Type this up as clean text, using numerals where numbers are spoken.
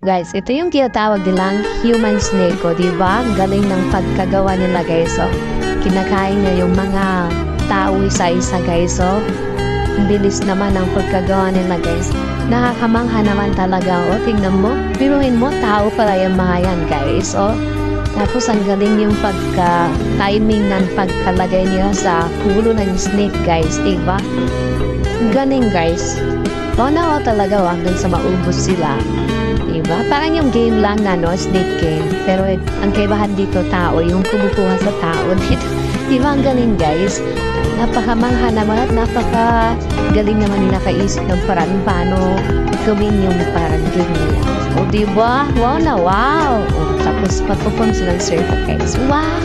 Guys, ito yung tinatawag nilang human snake, o diba? Galing ng pagkagawa nila, guys. So, kinakain niya yung mga tao isa-isa, guys. So, ang bilis naman ang pagkagawa nila, guys. Nakakamangha naman talaga. O, tingnan mo. Biruin mo, tao pala yung mga yan, guys. O, tapos ang galing yung pagka-timing ng pagkalagay niya sa ulo ng snake, guys. Diba? Galing, guys. Tonawa talaga hanggang sa maubos sila. Diba? Parang yung game lang na, no? Snake game. Pero ang kaibahan dito, tao. Yung kumukuha sa tao dito. Diba? Ang galing, guys. Napakamangha naman at napaka-galing naman nila kaisip ng parang paano gawin yung parang game nila. O, diba? Wow na wow! O, tapos magpupun silang surf, guys. Wow!